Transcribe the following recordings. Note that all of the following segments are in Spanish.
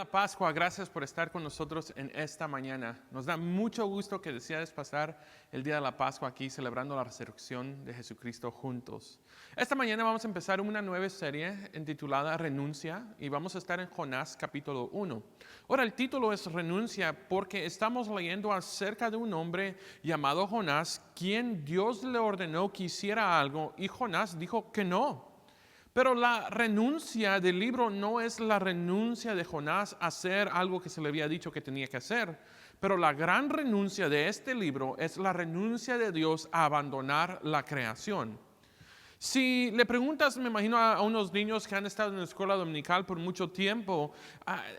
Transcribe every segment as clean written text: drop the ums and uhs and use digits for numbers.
la Pascua, gracias por estar con nosotros en esta mañana. Nos da mucho gusto que decidas pasar el día de la Pascua aquí celebrando la resurrección de Jesucristo juntos. Esta mañana vamos a empezar una nueva serie intitulada Renuncia y vamos a estar en Jonás capítulo 1. Ahora el título es Renuncia porque estamos leyendo acerca de un hombre llamado Jonás, quien Dios le ordenó que hiciera algo y Jonás dijo que no. Pero la renuncia del libro no es la renuncia de Jonás a hacer algo que se le había dicho que tenía que hacer. Pero la gran renuncia de este libro es la renuncia de Dios a abandonar la creación. Si le preguntas, me imagino, a unos niños que han estado en la escuela dominical por mucho tiempo,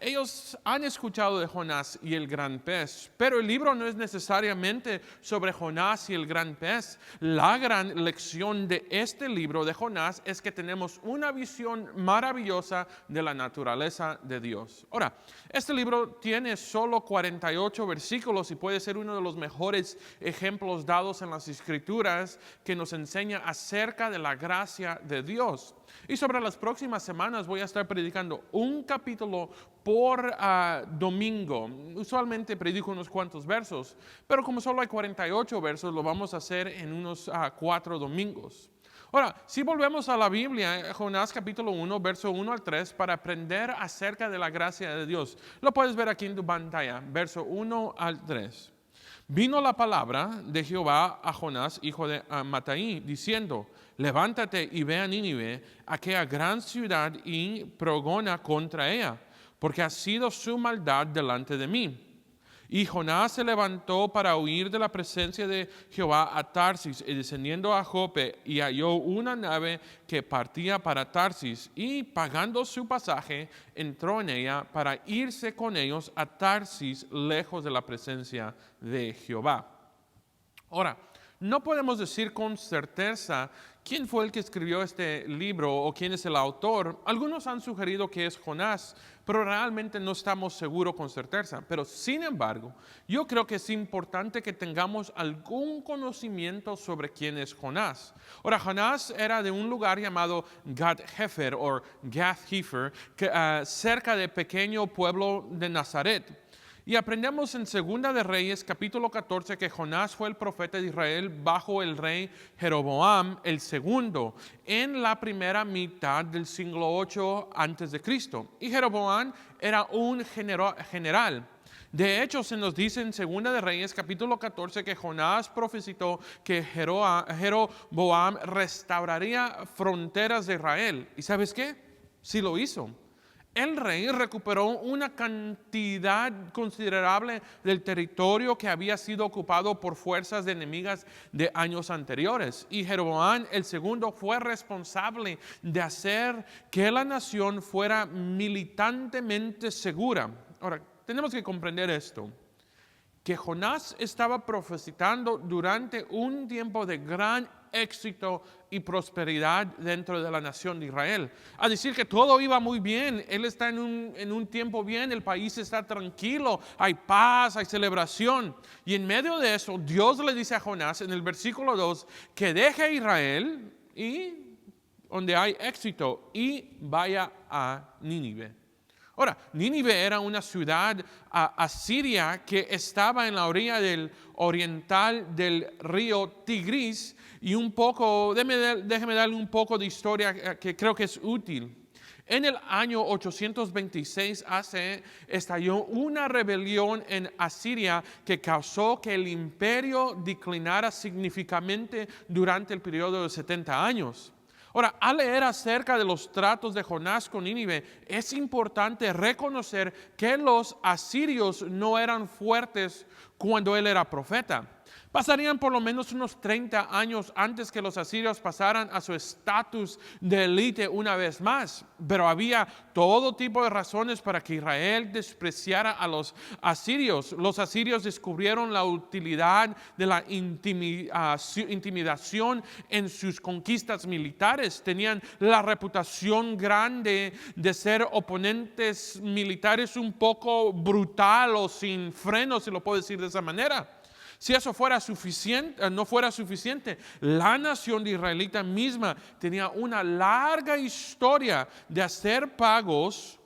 ellos han escuchado de Jonás y el gran pez, pero el libro no es necesariamente sobre Jonás y el gran pez. La gran lección de este libro de Jonás es que tenemos una visión maravillosa de la naturaleza de Dios. Ahora, este libro tiene solo 48 versículos y puede ser uno de los mejores ejemplos dados en las Escrituras que nos enseña acerca de la gracia de Dios. Y sobre las próximas semanas voy a estar predicando un capítulo por domingo. Usualmente predico unos cuantos versos, pero como solo hay 48 versos, lo vamos a hacer en unos 4 domingos. Ahora, si volvemos a la Biblia, Jonás capítulo 1, verso 1 al 3, para aprender acerca de la gracia de Dios. Lo puedes ver aquí en tu pantalla, verso 1 al 3. Vino la palabra de Jehová a Jonás, hijo de Amittai, diciendo: levántate y ve a Nínive, aquella gran ciudad, y pregona contra ella, porque ha sido su maldad delante de mí. Y Jonás se levantó para huir de la presencia de Jehová a Tarsis, y descendiendo a Jope, y halló una nave que partía para Tarsis, y pagando su pasaje, entró en ella para irse con ellos a Tarsis, lejos de la presencia de Jehová. Ahora, no podemos decir con certeza quién fue el que escribió este libro o quién es el autor. Algunos han sugerido que es Jonás, pero realmente no estamos seguros con certeza. Pero sin embargo, yo creo que es importante que tengamos algún conocimiento sobre quién es Jonás. Ahora, Jonás era de un lugar llamado Gath-Hefer o Gath-Hefer, cerca del pequeño pueblo de Nazaret. Y aprendemos en Segunda de Reyes, capítulo 14, que Jonás fue el profeta de Israel bajo el rey Jeroboam el segundo, en la primera mitad del siglo 8 antes de Cristo. Y Jeroboam era un general. De hecho, se nos dice en Segunda de Reyes, capítulo 14, que Jonás profetizó que Jeroboam restauraría fronteras de Israel. ¿Y sabes qué? Sí lo hizo. El rey recuperó una cantidad considerable del territorio que había sido ocupado por fuerzas enemigas de años anteriores. Y Jeroboam el segundo fue responsable de hacer que la nación fuera militantemente segura. Ahora, tenemos que comprender esto, que Jonás estaba profetizando durante un tiempo de gran éxito y prosperidad dentro de la nación de Israel. A decir que todo iba muy bien, él está en un tiempo bien, el país está tranquilo, hay paz, hay celebración. Y en medio de eso, Dios le dice a Jonás en el versículo 2 que deje a Israel y donde hay éxito y vaya a Nínive. Ahora, Nínive era una ciudad asiria que estaba en la orilla oriental del río Tigris y un poco, déjeme darle un poco de historia que creo que es útil. En el año 826 estalló una rebelión en Asiria que causó que el imperio declinara significativamente durante el periodo de 70 años. Ahora, al leer acerca de los tratos de Jonás con Nínive, es importante reconocer que los asirios no eran fuertes cuando él era profeta. Pasarían por lo menos unos 30 años antes que los asirios pasaran a su estatus de élite una vez más. Pero había todo tipo de razones para que Israel despreciara a los asirios. Los asirios descubrieron la utilidad de la intimidación en sus conquistas militares. Tenían la reputación grande de ser oponentes militares un poco brutal o sin freno, si lo puedo decir de esa manera. Si eso no fuera suficiente, la nación de israelita misma tenía una larga historia de hacer pagos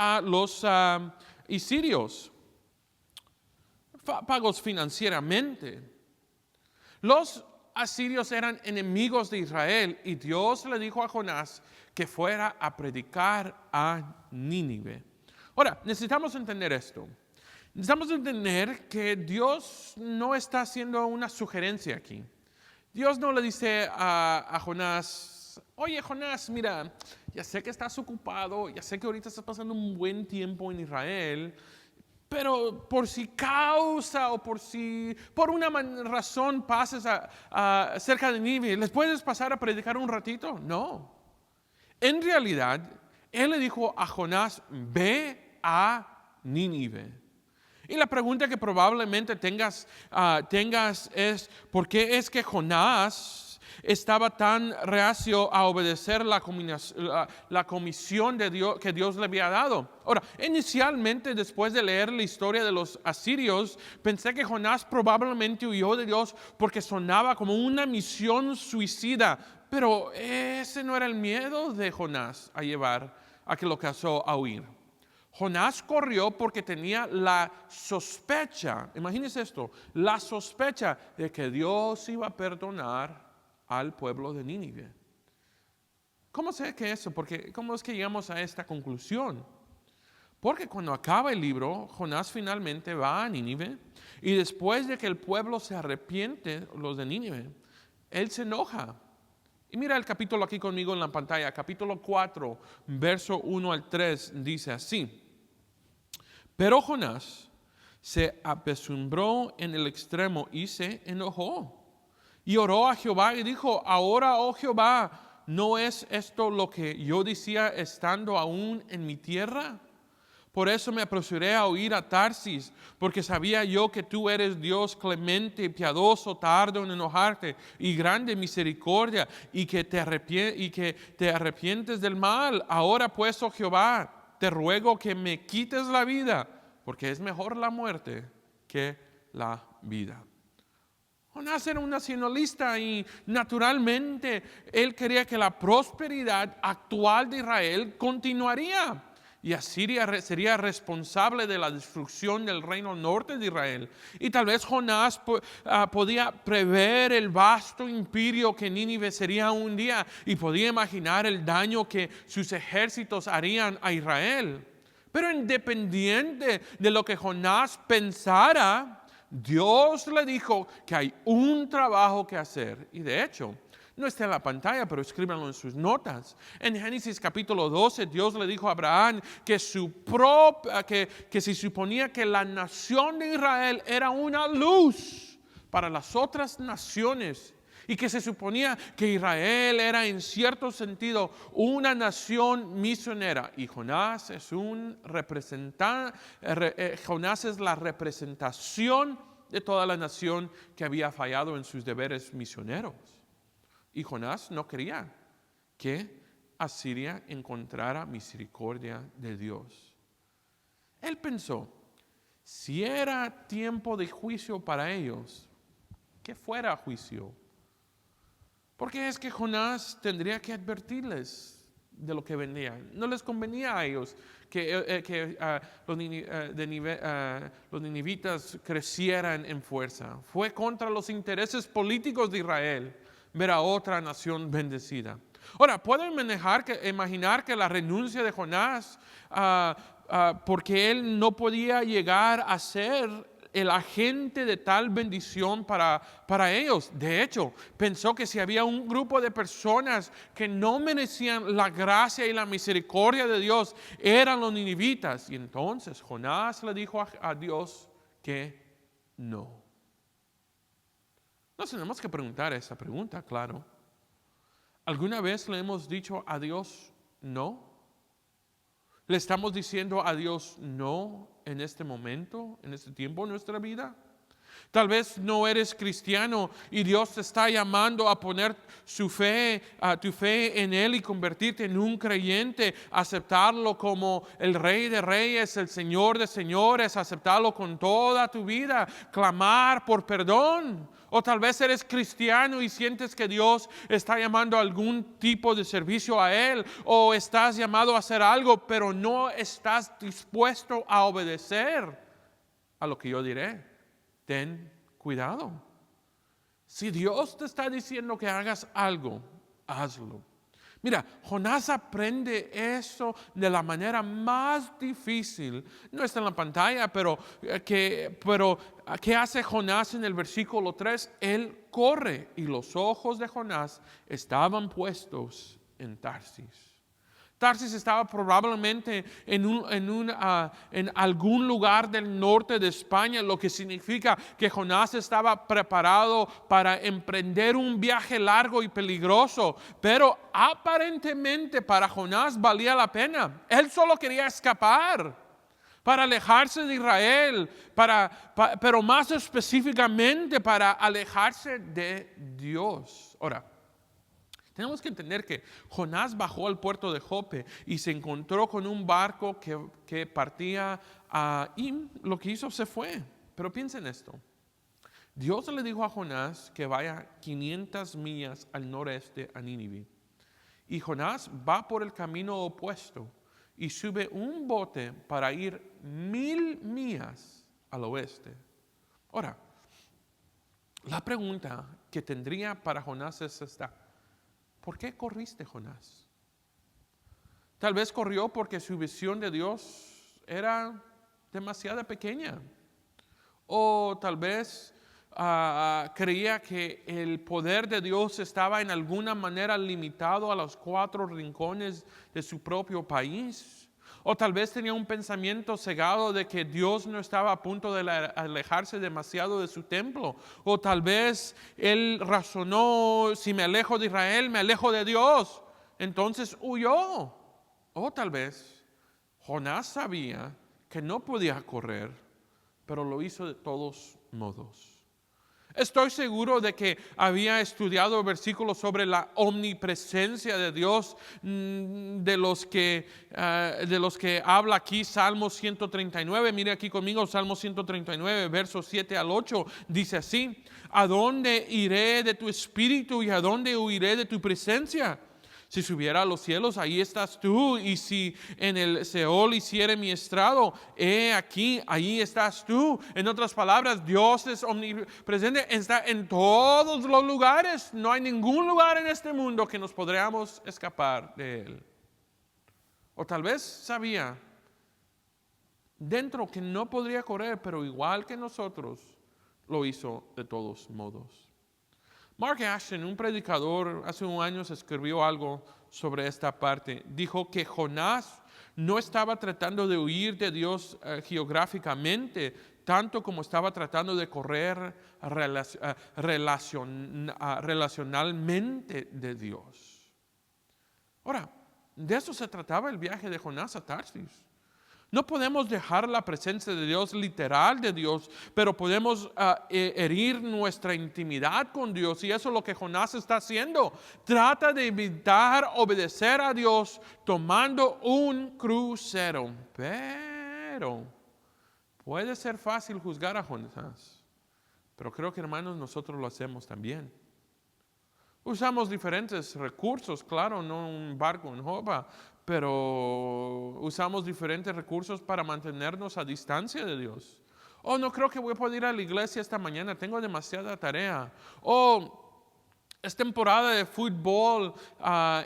a los asirios, pagos financieramente. Los asirios eran enemigos de Israel y Dios le dijo a Jonás que fuera a predicar a Nínive. Ahora, necesitamos entender esto. Necesitamos entender que Dios no está haciendo una sugerencia aquí. Dios no le dice a Jonás, oye Jonás, mira, ya sé que estás ocupado, ya sé que ahorita estás pasando un buen tiempo en Israel, pero por si causa o por una razón pases cerca de Nínive, ¿les puedes pasar a predicar un ratito? No. En realidad, Él le dijo a Jonás, ve a Nínive. Y la pregunta que probablemente tengas es, ¿por qué es que Jonás estaba tan reacio a obedecer la comisión de Dios, que Dios le había dado? Ahora, inicialmente, después de leer la historia de los asirios, pensé que Jonás probablemente huyó de Dios porque sonaba como una misión suicida. Pero ese no era el miedo de Jonás a que lo causó a huir. Jonás corrió porque tenía la sospecha, imagínense esto, la sospecha de que Dios iba a perdonar al pueblo de Nínive. ¿Cómo sé que eso? ¿Cómo es que llegamos a esta conclusión? Porque cuando acaba el libro, Jonás finalmente va a Nínive y después de que el pueblo se arrepiente, los de Nínive, él se enoja. Y mira el capítulo aquí conmigo en la pantalla, capítulo 4, verso 1 al 3, dice así. Pero Jonás se apesumbró en el extremo y se enojó. Y oró a Jehová y dijo, ahora, oh Jehová, ¿no es esto lo que yo decía estando aún en mi tierra? Por eso me apresuré a huir a Tarsis, porque sabía yo que tú eres Dios clemente, piadoso, tardo en enojarte y grande misericordia, y que te arrepientes del mal. Ahora pues, oh Jehová, te ruego que me quites la vida, porque es mejor la muerte que la vida. Jonás era un nacionalista y naturalmente él quería que la prosperidad actual de Israel continuaría. Y Asiria sería responsable de la destrucción del reino norte de Israel. Y tal vez Jonás podía prever el vasto imperio que Nínive sería un día y podía imaginar el daño que sus ejércitos harían a Israel. Pero independiente de lo que Jonás pensara, Dios le dijo que hay un trabajo que hacer. Y de hecho, no está en la pantalla, pero escríbanlo en sus notas. En Génesis capítulo 12, Dios le dijo a Abraham que se suponía que la nación de Israel era una luz para las otras naciones. Y que se suponía que Israel era en cierto sentido una nación misionera. Y Jonás es Jonás es la representación de toda la nación que había fallado en sus deberes misioneros. Y Jonás no quería que Asiria encontrara misericordia de Dios. Él pensó, si era tiempo de juicio para ellos, que fuera juicio. Porque es que Jonás tendría que advertirles de lo que venía. No les convenía a ellos que los ninivitas crecieran en fuerza. Fue contra los intereses políticos de Israel ver a otra nación bendecida. Ahora, ¿pueden imaginar que la renuncia de Jonás, porque él no podía llegar a ser el agente de tal bendición para ellos? De hecho, pensó que si había un grupo de personas que no merecían la gracia y la misericordia de Dios, eran los ninivitas. Y entonces Jonás le dijo a Dios que no. Nos tenemos que preguntar esa pregunta, claro. ¿Alguna vez le hemos dicho a Dios no? ¿Le estamos diciendo a Dios no en este momento, en este tiempo de nuestra vida? Tal vez no eres cristiano y Dios te está llamando a poner tu fe en Él y convertirte en un creyente, aceptarlo como el Rey de Reyes, el Señor de Señores, aceptarlo con toda tu vida, clamar por perdón. O tal vez eres cristiano y sientes que Dios está llamando a algún tipo de servicio a Él, o estás llamado a hacer algo, pero no estás dispuesto a obedecer a lo que yo diré. Ten cuidado. Si Dios te está diciendo que hagas algo, hazlo. Mira, Jonás aprende eso de la manera más difícil. No está en la pantalla, pero ¿qué hace Jonás en el versículo 3? Él corre y los ojos de Jonás estaban puestos en Tarsis. Tarsis estaba probablemente en algún lugar del norte de España, lo que significa que Jonás estaba preparado para emprender un viaje largo y peligroso, pero aparentemente para Jonás valía la pena. Él solo quería escapar para alejarse de Israel, pero más específicamente para alejarse de Dios. Ahora, tenemos que entender que Jonás bajó al puerto de Jope y se encontró con un barco que partía y lo que hizo se fue. Pero piensen esto. Dios le dijo a Jonás que vaya 500 millas al noreste a Nínive. Y Jonás va por el camino opuesto y sube un bote para ir 1000 millas al oeste. Ahora, la pregunta que tendría para Jonás es esta. ¿Por qué corriste, Jonás? Tal vez corrió porque su visión de Dios era demasiado pequeña. O tal vez creía que el poder de Dios estaba en alguna manera limitado a los 4 rincones de su propio país. O tal vez tenía un pensamiento cegado de que Dios no estaba a punto de alejarse demasiado de su templo. O tal vez él razonó, si me alejo de Israel, me alejo de Dios. Entonces huyó. O tal vez Jonás sabía que no podía correr, pero lo hizo de todos modos. Estoy seguro de que había estudiado versículos sobre la omnipresencia de Dios, de los que habla aquí Salmo 139. Mire aquí conmigo Salmo 139, versos 7 al 8. Dice así: ¿A dónde iré de tu espíritu y a dónde huiré de tu presencia? Si subiera a los cielos, ahí estás tú, y si en el Seol hiciere mi estrado, he aquí, ahí estás tú. En otras palabras, Dios es omnipresente, está en todos los lugares. No hay ningún lugar en este mundo que nos podríamos escapar de Él. O tal vez sabía dentro que no podría correr, pero igual que nosotros, lo hizo de todos modos. Mark Ashton, un predicador, hace unos años escribió algo sobre esta parte. Dijo que Jonás no estaba tratando de huir de Dios geográficamente, tanto como estaba tratando de correr relacionalmente de Dios. Ahora, de eso se trataba el viaje de Jonás a Tarsis. No podemos dejar la presencia de Dios, literal de Dios, pero podemos herir nuestra intimidad con Dios, y eso es lo que Jonás está haciendo. Trata de evitar obedecer a Dios tomando un crucero. Pero puede ser fácil juzgar a Jonás, pero creo que, hermanos, nosotros lo hacemos también. Usamos diferentes recursos, claro, no un barco en Jopa, pero usamos diferentes recursos para mantenernos a distancia de Dios. Oh, no creo que voy a poder ir a la iglesia esta mañana, tengo demasiada tarea. Oh, es temporada de fútbol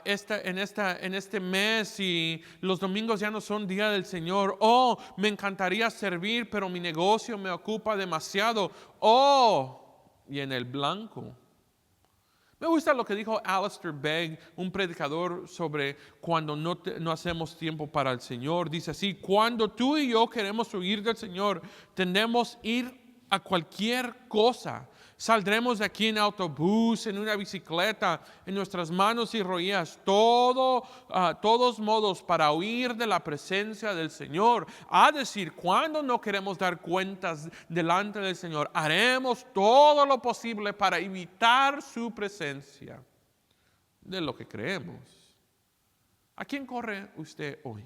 en este mes y los domingos ya no son día del Señor. Oh, me encantaría servir, pero mi negocio me ocupa demasiado. Oh, y en el blanco. Me gusta lo que dijo Alistair Begg, un predicador, sobre cuando no hacemos tiempo para el Señor. Dice así: cuando tú y yo queremos huir del Señor, tendemos a ir a cualquier cosa, Saldremos de aquí en autobús, en una bicicleta, en nuestras manos y rodillas, todos modos para huir de la presencia del Señor. A decir, cuando no queremos dar cuentas delante del Señor, haremos todo lo posible para evitar su presencia de lo que creemos. ¿A quién corre usted hoy?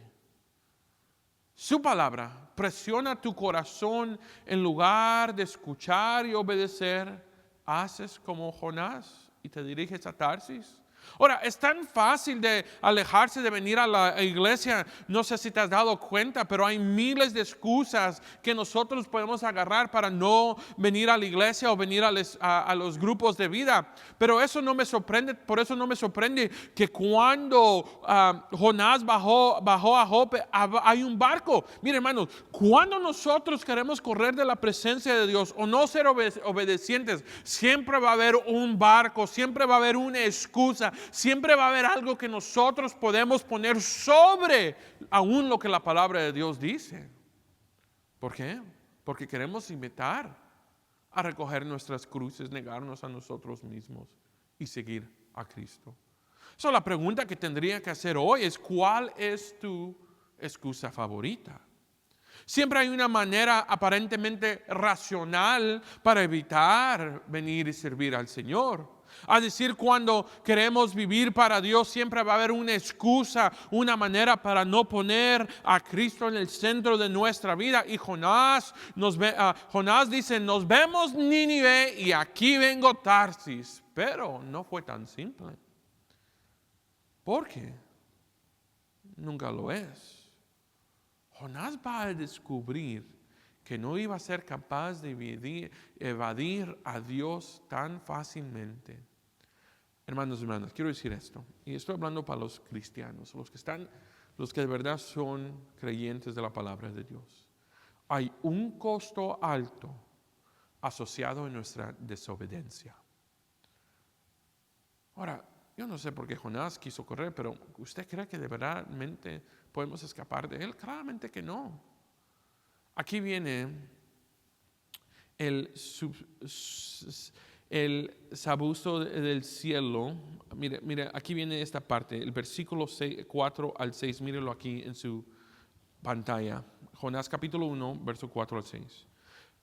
Su palabra presiona tu corazón en lugar de escuchar y obedecer. ¿Haces como Jonás y te diriges a Tarsis? Ahora, es tan fácil de alejarse de venir a la iglesia. No sé si te has dado cuenta, pero hay miles de excusas que nosotros podemos agarrar para no venir a la iglesia o venir a los grupos de vida. Pero eso no me sorprende, por eso no me sorprende que cuando Jonás bajó a Jope, hay un barco. Mire, hermanos, cuando nosotros queremos correr de la presencia de Dios o no ser obedecientes, siempre va a haber un barco, siempre va a haber una excusa. Siempre va a haber algo que nosotros podemos poner sobre aún lo que la palabra de Dios dice. ¿Por qué? Porque queremos invitar a recoger nuestras cruces, negarnos a nosotros mismos y seguir a Cristo. So, la pregunta que tendría que hacer hoy es: ¿cuál es tu excusa favorita? Siempre hay una manera aparentemente racional para evitar venir y servir al Señor. A decir, cuando queremos vivir para Dios, siempre va a haber una excusa, una manera para no poner a Cristo en el centro de nuestra vida. Y Jonás dice, nos vemos Nínive y aquí vengo Tarsis. Pero no fue tan simple. ¿Por qué? Nunca lo es. Jonás va a descubrir que no iba a ser capaz de evadir a Dios tan fácilmente. Hermanos y hermanas, quiero decir esto, y estoy hablando para los cristianos, los que de verdad son creyentes de la palabra de Dios. Hay un costo alto asociado en nuestra desobediencia. Ahora, yo no sé por qué Jonás quiso correr, pero ¿usted cree que de verdadmente podemos escapar de él? Claramente que no. Aquí viene el sabueso del cielo. Mire, aquí viene esta parte, el versículo 4 al 6, mírelo aquí en su pantalla. Jonás capítulo 1, verso 4 al 6.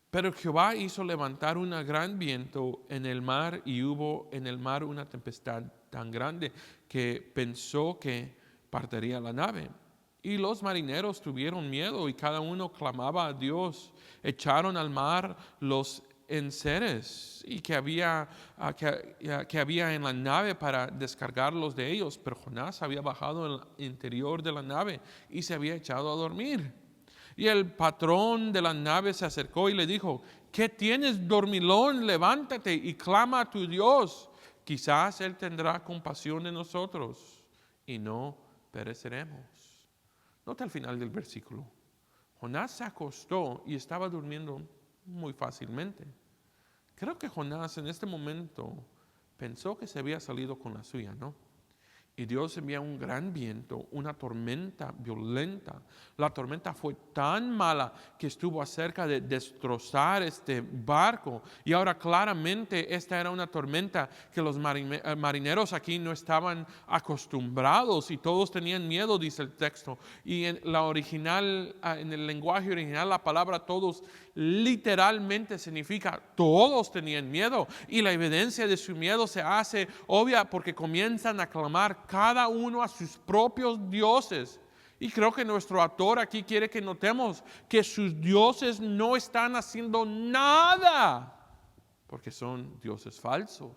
Pero Jehová hizo levantar un gran viento en el mar, y hubo en el mar una tempestad tan grande que pensó que partiría la nave. Y los marineros tuvieron miedo y cada uno clamaba a Dios. Echaron al mar los enseres y que había en la nave para descargarlos de ellos. Pero Jonás había bajado al interior de la nave y se había echado a dormir. Y el patrón de la nave se acercó y le dijo: ¿qué tienes, dormilón? Levántate y clama a tu Dios. Quizás Él tendrá compasión de nosotros y no pereceremos. Nota el final del versículo. Jonás se acostó y estaba durmiendo muy fácilmente. Creo que Jonás en este momento pensó que se había salido con la suya, ¿no? Y Dios envía un gran viento, una tormenta violenta. La tormenta fue tan mala que estuvo acerca de destrozar este barco. Y ahora claramente esta era una tormenta que los marineros aquí no estaban acostumbrados y todos tenían miedo, dice el texto. Y en el lenguaje original, la palabra todos literalmente significa todos tenían miedo. Y la evidencia de su miedo se hace obvia porque comienzan a clamar cada uno a sus propios dioses. Y creo que nuestro autor aquí quiere que notemos que sus dioses no están haciendo nada, porque son dioses falsos.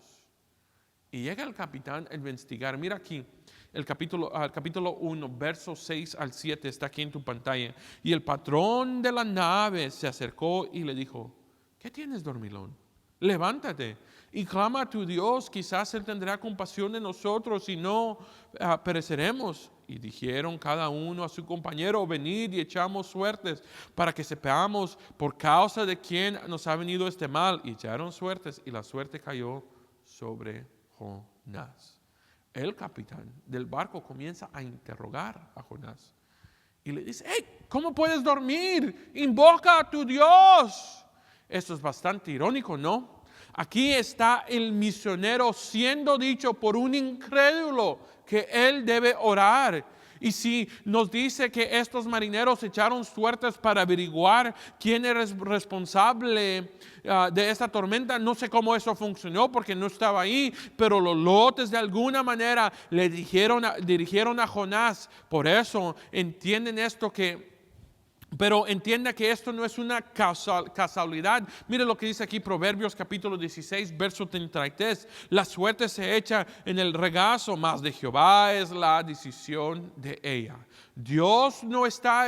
Y llega el capitán a investigar. Mira aquí, el capítulo 1, versos 6 al 7 está aquí en tu pantalla. Y el patrón de la nave se acercó y le dijo: ¿qué tienes, dormilón? Levántate y clama a tu Dios, quizás Él tendrá compasión de nosotros y no pereceremos. Y dijeron cada uno a su compañero: venid y echamos suertes para que sepamos por causa de quién nos ha venido este mal. Y echaron suertes y la suerte cayó sobre Jonás. El capitán del barco comienza a interrogar a Jonás y le dice: hey, ¿cómo puedes dormir? Invoca a tu Dios. Esto es bastante irónico, ¿no? Aquí está el misionero siendo dicho por un incrédulo que él debe orar. Y si nos dice que estos marineros echaron suertes para averiguar quién era responsable de esta tormenta, no sé cómo eso funcionó porque no estaba ahí, pero los lotes de alguna manera le dirigieron a Jonás. Por eso entienden esto pero entienda que esto no es una casualidad. Mire lo que dice aquí Proverbios capítulo 16, verso 33. La suerte se echa en el regazo, mas de Jehová es la decisión de ella. Dios no está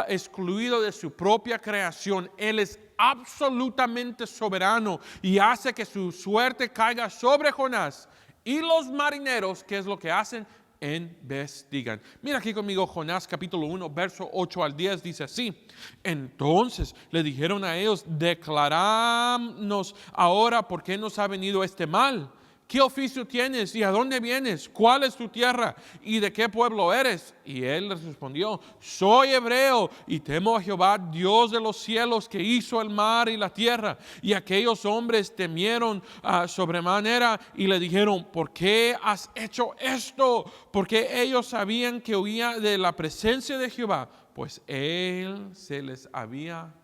excluido de su propia creación. Él es absolutamente soberano y hace que su suerte caiga sobre Jonás. Y los marineros, ¿qué es lo que hacen? Investigan. Mira aquí conmigo Jonás capítulo 1 verso 8 al 10 dice así: entonces le dijeron a ellos, declaranos ahora por qué nos ha venido este mal. ¿Qué oficio tienes y a dónde vienes? ¿Cuál es tu tierra y de qué pueblo eres? Y él les respondió, soy hebreo y temo a Jehová, Dios de los cielos, que hizo el mar y la tierra. Y aquellos hombres temieron sobremanera y le dijeron, ¿por qué has hecho esto? Porque ellos sabían que huía de la presencia de Jehová, pues él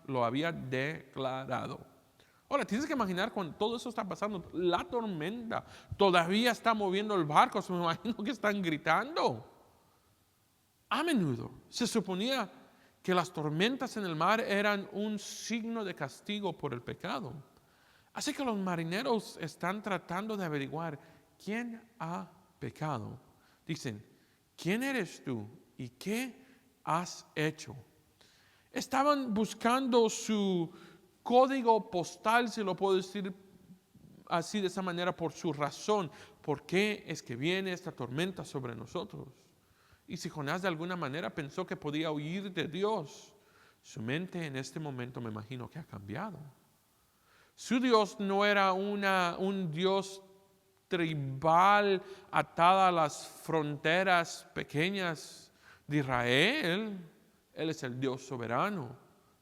lo había declarado. Ahora, tienes que imaginar cuando todo eso está pasando, la tormenta todavía está moviendo el barco, me imagino que están gritando. A menudo se suponía que las tormentas en el mar eran un signo de castigo por el pecado. Así que los marineros están tratando de averiguar quién ha pecado. Dicen, ¿quién eres tú y qué has hecho? Estaban buscando su código postal, si lo puedo decir así de esa manera, por su razón. ¿Por qué es que viene esta tormenta sobre nosotros? Y si Jonás de alguna manera pensó que podía huir de Dios, su mente en este momento me imagino que ha cambiado. Su Dios no era un Dios tribal atada a las fronteras pequeñas de Israel. Él es el Dios soberano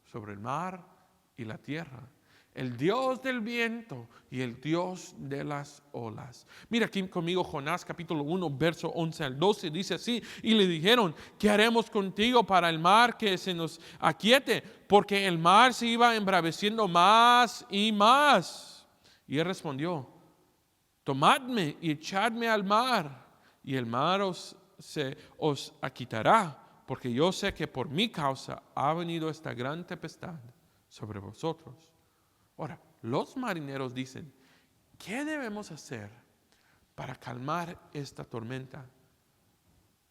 sobre el mar y la tierra, el Dios del viento y el Dios de las olas. Mira aquí conmigo Jonás capítulo 1 verso 11 al 12 dice así: y le dijeron, ¿qué haremos contigo para el mar que se nos aquiete? Porque el mar se iba embraveciendo más y más. Y él respondió, tomadme y echadme al mar, y el mar os aquitará, porque yo sé que por mi causa ha venido esta gran tempestad sobre vosotros. Ahora, los marineros dicen, ¿qué debemos hacer para calmar esta tormenta?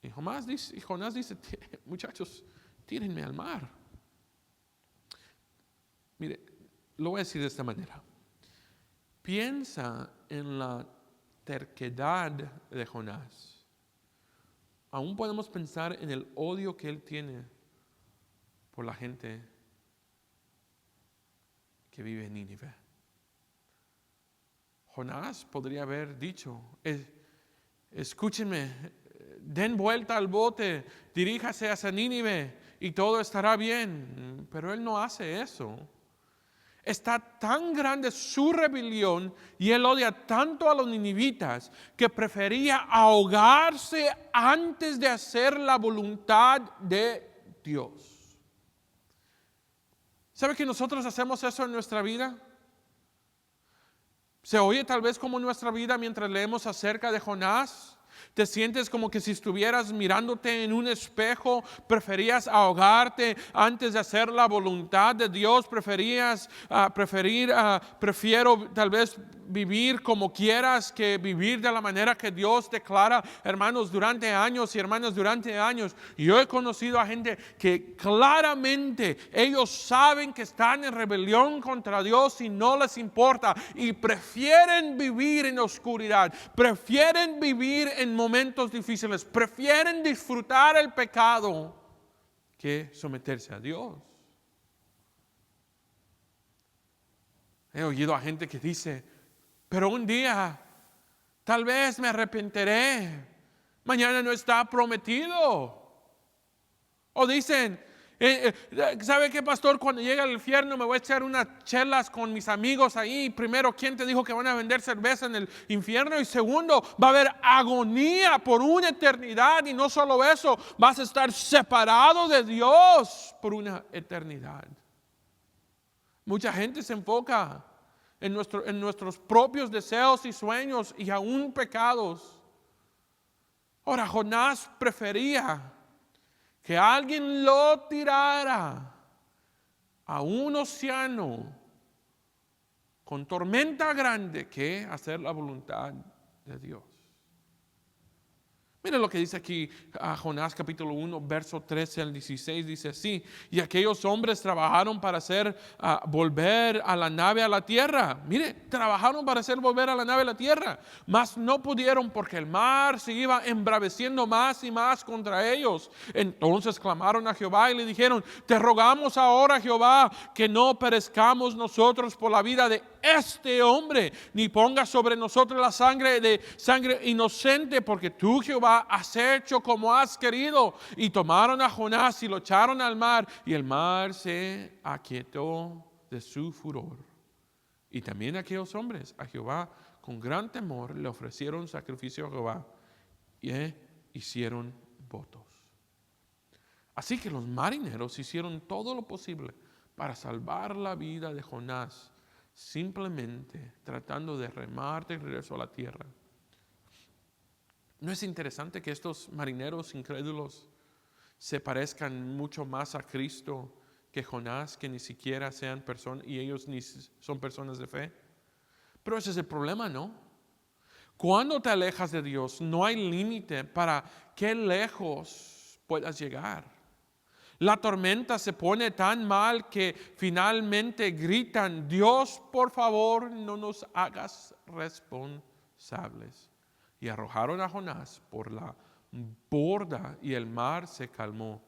Y Jonás dice, muchachos, tírenme al mar. Mire, lo voy a decir de esta manera. Piensa en la terquedad de Jonás. Aún podemos pensar en el odio que él tiene por la gente que vive en Nínive. Jonás podría haber dicho, escúchenme, den vuelta al bote, diríjase hacia Nínive y todo estará bien. Pero él no hace eso. Está tan grande su rebelión y él odia tanto a los ninivitas que prefería ahogarse antes de hacer la voluntad de Dios. ¿Sabe que nosotros hacemos eso en nuestra vida? Se oye tal vez como en nuestra vida mientras leemos acerca de Jonás. Te sientes como que si estuvieras mirándote en un espejo, preferías ahogarte antes de hacer la voluntad de Dios, prefiero tal vez vivir como quieras que vivir de la manera que Dios declara. Hermanos, durante años y hermanas, durante años, yo he conocido a gente que claramente ellos saben que están en rebelión contra Dios y no les importa y prefieren vivir en oscuridad, prefieren vivir en momentos difíciles, prefieren disfrutar el pecado que someterse a Dios. He oído a gente que dice, pero un día tal vez me arrepentiré, mañana no está prometido. O dicen, ¿Sabe qué, pastor? Cuando llega el infierno me voy a echar unas chelas con mis amigos ahí. Primero, ¿quién te dijo que van a vender cerveza en el infierno? Y segundo, va a haber agonía por una eternidad. Y no solo eso, vas a estar separado de Dios por una eternidad. Mucha gente se enfoca en nuestros propios deseos y sueños y aún pecados. Ahora, Jonás prefería que alguien lo tirara a un océano con tormenta grande que hacer la voluntad de Dios. Mira lo que dice aquí a Jonás capítulo 1, verso 13 al 16, dice así: y aquellos hombres trabajaron para hacer volver a la nave a la tierra. Mire, trabajaron para hacer volver a la nave a la tierra, mas no pudieron porque el mar se iba embraveciendo más y más contra ellos. Entonces clamaron a Jehová y le dijeron: te rogamos ahora, Jehová, que no perezcamos nosotros por la vida de este hombre, ni ponga sobre nosotros la sangre inocente, porque tú, Jehová, has hecho como has querido. Y tomaron a Jonás y lo echaron al mar, y el mar se aquietó de su furor. Y también aquellos hombres a Jehová con gran temor le ofrecieron sacrificio a Jehová y hicieron votos. Así que los marineros hicieron todo lo posible para salvar la vida de Jonás, simplemente tratando de remar de regreso a la tierra. ¿No es interesante que estos marineros incrédulos se parezcan mucho más a Cristo que Jonás, que ni siquiera sean personas, y ellos ni son personas de fe? Pero ese es el problema, ¿no? Cuando te alejas de Dios, no hay límite para qué lejos puedas llegar. La tormenta se pone tan mal que finalmente gritan: Dios, por favor, no nos hagas responsables. Y arrojaron a Jonás por la borda y el mar se calmó.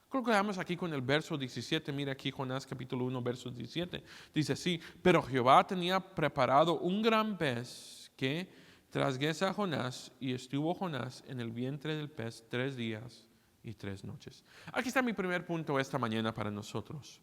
Creo que vamos aquí con el verso 17. Mira aquí Jonás capítulo 1, verso 17. Dice así: pero Jehová tenía preparado un gran pez que trasguese a Jonás, y estuvo Jonás en el vientre del pez 3 días y 3 noches. Aquí está mi primer punto esta mañana para nosotros.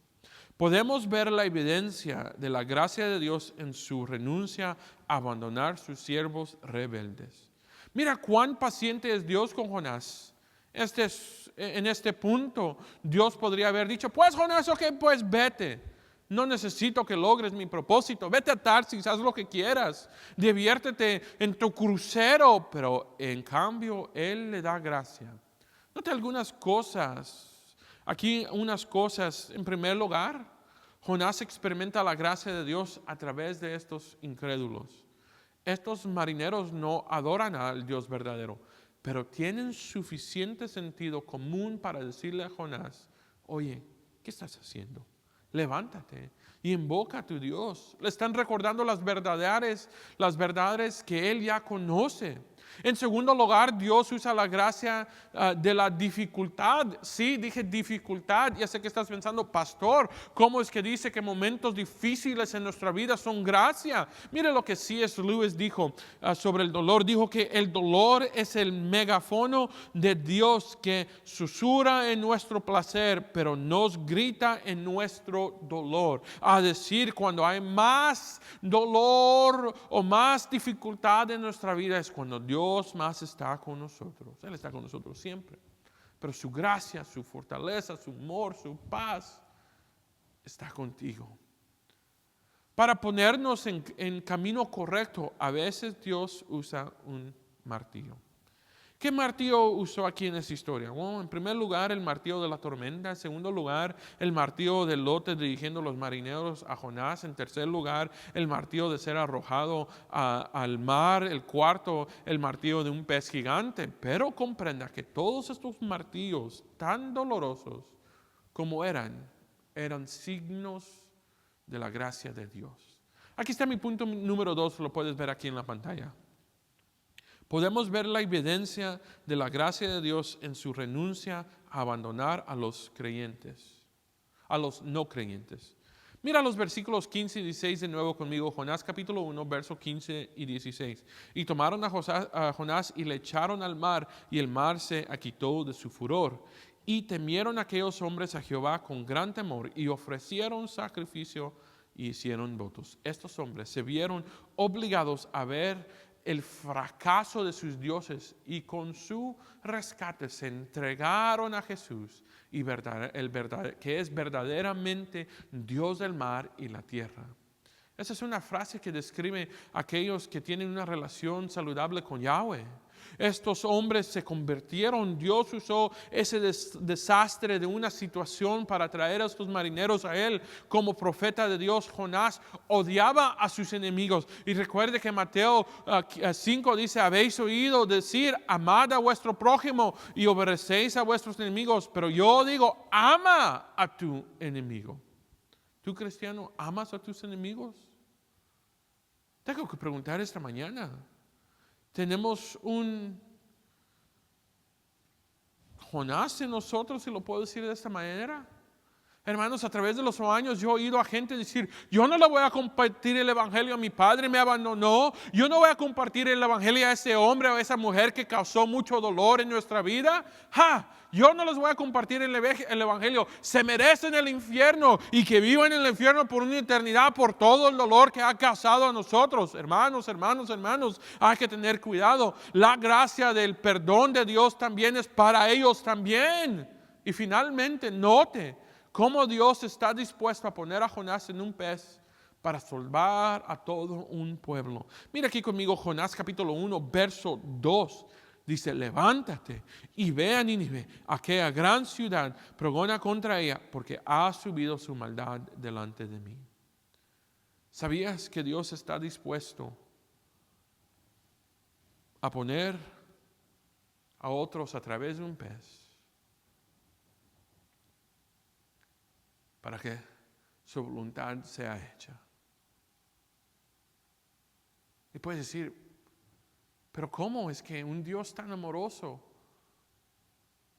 Podemos ver la evidencia de la gracia de Dios en su renuncia a abandonar sus siervos rebeldes. Mira cuán paciente es Dios con Jonás. En este punto Dios podría haber dicho: pues Jonás, ok, pues vete. No necesito que logres mi propósito. Vete a Tarsis, haz lo que quieras. Diviértete en tu crucero. Pero en cambio Él le da gracia. Note algunas cosas. Aquí unas cosas. En primer lugar, Jonás experimenta la gracia de Dios a través de estos incrédulos. Estos marineros no adoran al Dios verdadero, pero tienen suficiente sentido común para decirle a Jonás: oye, ¿qué estás haciendo? Levántate y invoca a tu Dios. Le están recordando las verdades que Él ya conoce. En segundo lugar, Dios usa la gracia de la dificultad. Sí, dije dificultad. Ya sé que estás pensando: pastor, ¿cómo es que dice que momentos difíciles en nuestra vida son gracia? Mire lo que C.S. Lewis dijo sobre el dolor. Dijo que el dolor es el megáfono de Dios que susurra en nuestro placer, pero nos grita en nuestro dolor. A decir, cuando hay más dolor o más dificultad en nuestra vida, es cuando Dios más está con nosotros. Él está con nosotros siempre. Pero su gracia, su fortaleza, su amor, su paz está contigo. Para ponernos en camino correcto, a veces Dios usa un martillo. ¿Qué martillo usó aquí en esta historia? Bueno, en primer lugar, el martillo de la tormenta. En segundo lugar, el martillo de Lot dirigiendo a los marineros a Jonás. En tercer lugar, el martillo de ser arrojado al mar. El cuarto, el martillo de un pez gigante. Pero comprenda que todos estos martillos, tan dolorosos como eran signos de la gracia de Dios. Aquí está mi punto número 2, lo puedes ver aquí en la pantalla. Podemos ver la evidencia de la gracia de Dios en su renuncia a abandonar a los creyentes, a los no creyentes. Mira los versículos 15 y 16 de nuevo conmigo, Jonás capítulo 1, versos 15 y 16. Y tomaron a Jonás y le echaron al mar, y el mar se aquitó de su furor. Y temieron aquellos hombres a Jehová con gran temor, y ofrecieron sacrificio y hicieron votos. Estos hombres se vieron obligados a ver el fracaso de sus dioses, y con su rescate se entregaron a Jesús, que es verdaderamente Dios del mar y la tierra. Esa es una frase que describe a aquellos que tienen una relación saludable con Yahweh. Estos hombres se convirtieron, Dios usó ese desastre de una situación para traer a estos marineros a él. Como profeta de Dios, Jonás odiaba a sus enemigos. Y recuerde que Mateo 5 dice, habéis oído decir, amad a vuestro prójimo y obedecéis a vuestros enemigos. Pero yo digo, ama a tu enemigo. ¿Tú, cristiano, amas a tus enemigos? Tengo que preguntar esta mañana. Tenemos un Jonás en nosotros, si lo puedo decir de esta manera. Hermanos, a través de los años yo he oído a gente decir, yo no le voy a compartir el evangelio a mi padre, me abandonó. Yo no voy a compartir el evangelio a ese hombre o a esa mujer que causó mucho dolor en nuestra vida. Yo no les voy a compartir el evangelio. Se merecen el infierno y que vivan en el infierno por una eternidad por todo el dolor que ha causado a nosotros. Hermanos, hay que tener cuidado. La gracia del perdón de Dios también es para ellos también. Y finalmente, note cómo Dios está dispuesto a poner a Jonás en un pez para salvar a todo un pueblo. Mira aquí conmigo Jonás capítulo 1, verso 2. Dice, levántate y ve a Nínive, aquella gran ciudad, pregona contra ella, porque ha subido su maldad delante de mí. ¿Sabías que Dios está dispuesto a poner a otros a través de un pez para que su voluntad sea hecha? Y puedes decir, pero ¿cómo es que un Dios tan amoroso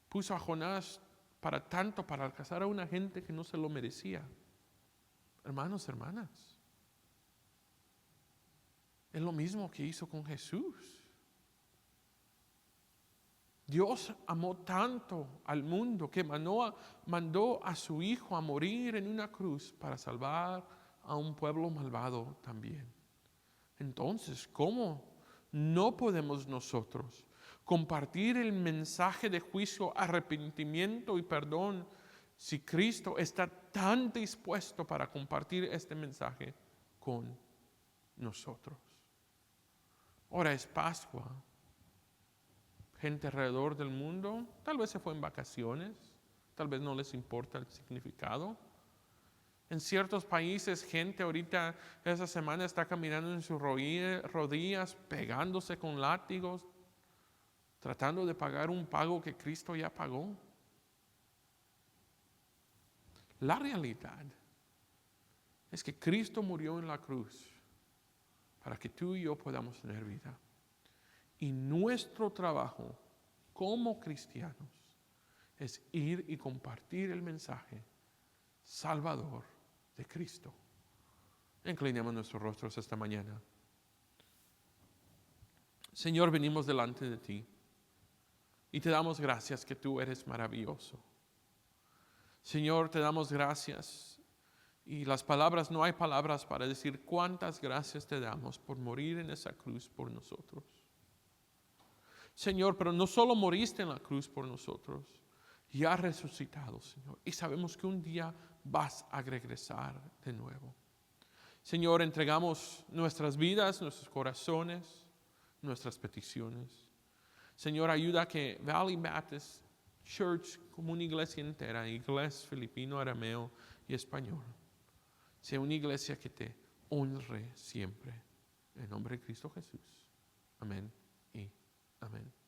puso a Jonás para alcanzar a una gente que no se lo merecía? Hermanos, hermanas, es lo mismo que hizo con Jesús. Dios amó tanto al mundo que mandó a su Hijo a morir en una cruz para salvar a un pueblo malvado también. Entonces, ¿cómo no podemos nosotros compartir el mensaje de juicio, arrepentimiento y perdón si Cristo está tan dispuesto para compartir este mensaje con nosotros? Ahora es Pascua. Gente alrededor del mundo tal vez se fue en vacaciones, tal vez no les importa el significado. En ciertos países, gente ahorita esa semana está caminando en sus rodillas, pegándose con látigos, tratando de pagar un pago que Cristo ya pagó. La realidad es que Cristo murió en la cruz para que tú y yo podamos tener vida. Y nuestro trabajo como cristianos es ir y compartir el mensaje salvador de Cristo. Inclinemos nuestros rostros esta mañana. Señor, venimos delante de ti y te damos gracias que tú eres maravilloso. Señor, te damos gracias y no hay palabras para decir cuántas gracias te damos por morir en esa cruz por nosotros. Señor, pero no solo moriste en la cruz por nosotros, ya has resucitado, Señor, y sabemos que un día vas a regresar de nuevo. Señor, entregamos nuestras vidas, nuestros corazones, nuestras peticiones. Señor, ayuda a que Valley Baptist Church, como una iglesia entera, inglés, filipino, arameo y español, sea una iglesia que te honre siempre. En nombre de Cristo Jesús. Amén y amén.